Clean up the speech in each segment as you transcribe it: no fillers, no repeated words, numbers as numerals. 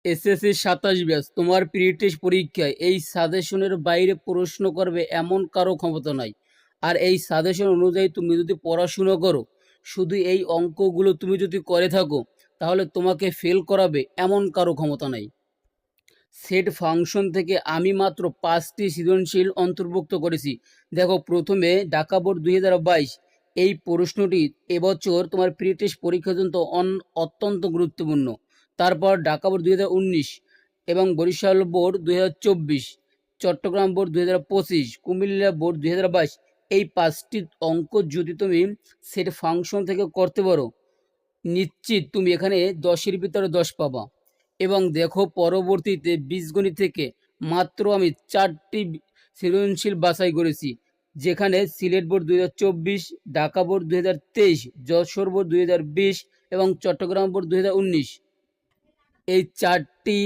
SSC 27 batch তোমার pre test পরীক্ষায় এই সাজেশনের বাইরে প্রশ্ন করবে এমন কারো ক্ষমতা নাই। আর এই সাজেশন অনুযায়ী তুমি যদি পড়াশুনো করো, শুধু এই অঙ্কগুলো তুমি যদি করে থাকো, তাহলে তোমাকে ফেল করাবে এমন কারো ক্ষমতা নাই। সেট ফাংশন থেকে আমি মাত্র 5টি সৃজনশীল অন্তর্ভুক্ত করেছি। দেখো, প্রথমে ঢাকা বোর্ড 2022 এই প্রশ্নটি এবছর তোমার প্রি টেস্ট পরীক্ষার জন্য অত্যন্ত গুরুত্বপূর্ণ। তারপর ঢাকা বোর্ড 2019 এবং Barishal board 2024, Chittagong board 2025, Comilla board 2022। এই 5টি অঙ্ক যদি তুমি সেট ফাংশন থেকে করতে পারো, নিশ্চিত তুমি এখানে 10-এর ভিতরে 10 পাবা। এবং দেখো, পরবর্তীতে বীজগণিত থেকে মাত্র আমি 4টি সৃজনশীল বাছাই করেছি, যেখানে Sylhet board 2024, Dhaka board 2023, Jessore board 2020 এবং চট্টগ্রাম বোর্ড 2019। এই 4টি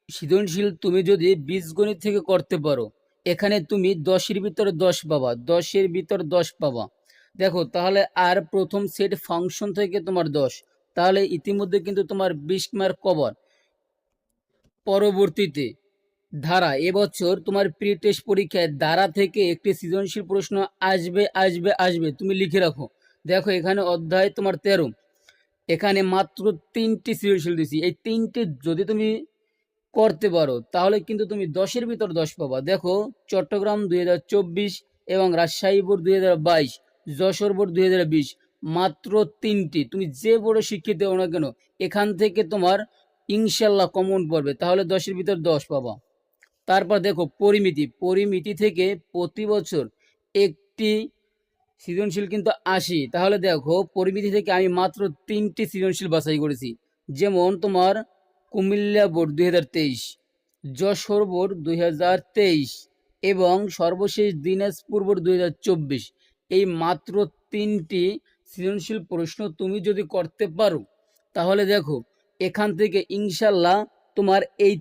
সৃজনশীল তুমি যদি বীজগণিত থেকে করতে পারো, এখানে তুমি 10-এর ভিতরে 10 পাবা, 10-এর ভিতর 10 পাবা। দেখো তাহলে, আর প্রথম সেট ফাংশন থেকে তোমার 10, তাহলে ইতিমধ্যে কিন্তু তোমার 20 মার্ক কভার। পরবর্তীতে ধারা, এবছর তোমার প্রি টেস্ট পরীক্ষায় ধারা থেকে একটি সৃজনশীল প্রশ্ন আসবে আসবে আসবে, তুমি লিখে রাখো। দেখো, এখানে অধ্যায় তোমার 13, এখানে মাত্র 3টি সৃজনশীল দিছি। এই 3টি যদি তুমি করতে পারো, তাহলে কিন্তু তুমি 10-এর ভিতর 10 পাবা। দেখো, চট্টগ্রাম 2024 এবং রাজশাহী বোর্ড 2022, যশোর বোর্ড 2020, মাত্র 3টি। তুমি যে বোর্ডে শিক্ষিত হও না কেন, এখান থেকে তোমার ইনশাল্লাহ কমন পড়বে, তাহলে 10-এর ভিতর 10 পাবা। তারপর দেখো, পরিমিতি থেকে প্রতি বছর একটি সৃজনশীল কিন্তু আসি। তাহলে দেখো, পরিমিতি থেকে আমি মাত্র 3টি সৃজনশীল বাছাই করেছি, যেমন তোমার কুমিল্লা বোর্ড 2023, যশোর বোর্ড 2023 এবং সর্বশেষ দিনাজপুর বোর্ড 2024। এই মাত্র 3টি সৃজনশীল প্রশ্ন তুমি যদি করতে পারো, তাহলে দেখো, এখান থেকে ইনশাল্লাহ তোমার এই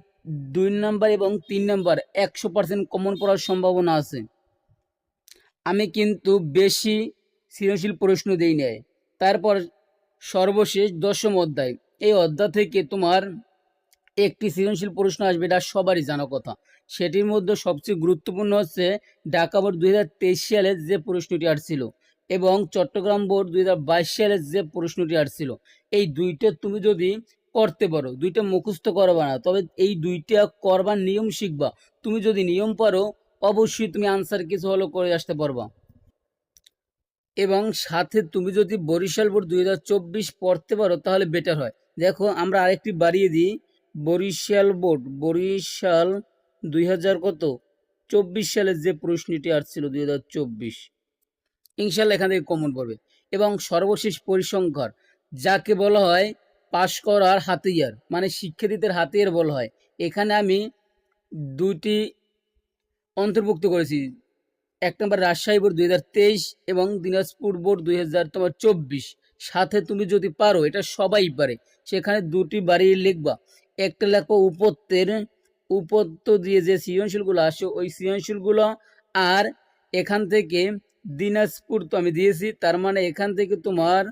2 নাম্বার এবং 3 নাম্বার 100% কমন পড়ার সম্ভাবনা আছে। আমি কিন্তু বেশি সৃজনশীল প্রশ্ন দেই নাই। তারপর সর্বশেষ 10ম অধ্যায়, এই অধ্যায় থেকে তোমার একটি সৃজনশীল প্রশ্ন আসবে, এটা সবারই জানা কথা। সেটির মধ্যে সবচেয়ে গুরুত্বপূর্ণ হচ্ছে ঢাকা বোর্ড 2023 সালে যে প্রশ্নটি আসছিল এবং চট্টগ্রাম বোর্ড 2022 সালে যে প্রশ্নটি আসছিল। এই দুইটা তুমি যদি করতে পারো, দুইটা মুখস্থ করবা না, তবে এই দুইটা করবার নিয়ম শিখবা। তুমি যদি নিয়ম পারো, অবশ্যই তুমি আনসার কিছু হলো করে আসতে পারবা। এবং সাথে তুমি যদি বরিশাল বোর্ড 2024 পড়তে পারো, তাহলে বেটার হয়। দেখো, আমরা আরেকটি বাড়িয়ে দিই, বরিশাল 2024 সালে যে প্রশ্নটি আসছিল 2024, ইনশাল্লাহ এখান থেকে কমন পড়বে। এবং সর্বশেষ পরিসংখ্যান, যাকে বলা হয় পাশ করার হাতিয়ার, মানে শিক্ষার্থীদের হাতিয়ার বলা হয়, এখানে আমি 2টি অন্তর্ভুক্ত করেছি। 1 নম্বর রাজশাহী বোর্ড 2023 এবং দিনাজপুর বোর্ড 2024। সাথে তুমি যদি পারো, এটা সবাই পারে, সেখানে 2টি বাড়িয়ে লিখবা। একটা লেখো উপত্য দিয়ে যে সৃজনশীলগুলো আসে, ওই সৃজনশীলগুলো। আর এখান থেকে দিনাজপুর তো আমি দিয়েছি, তার মানে এখান থেকে তোমার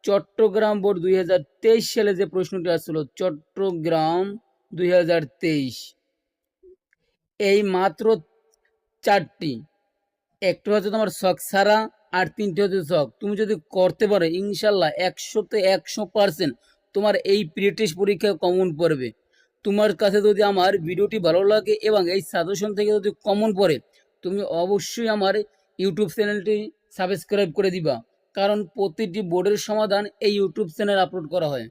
চট্টগ্রাম বোর্ড 2023 সালে যে প্রশ্নটি আসছিল, চট্টগ্রাম 2023, এই মাত্র 4টি। একটা হচ্ছে তোমার শখ ছাড়া, আর 3টে হচ্ছে শখ। তুমি যদি করতে পারো, ইনশাল্লাহ 100তে 100% তোমার এই প্রি টেস্ট পরীক্ষায় কমন পড়বে। তোমার কাছে যদি আমার ভিডিওটি ভালো লাগে এবং এই সাজেশন থেকে যদি কমন পড়ে, তুমি অবশ্যই আমার ইউটিউব চ্যানেলটি সাবস্ক্রাইব করে দিবা, কারণ প্রতিটি বোর্ডের সমাধান এই ইউটিউব চ্যানেল আপলোড করা হয়।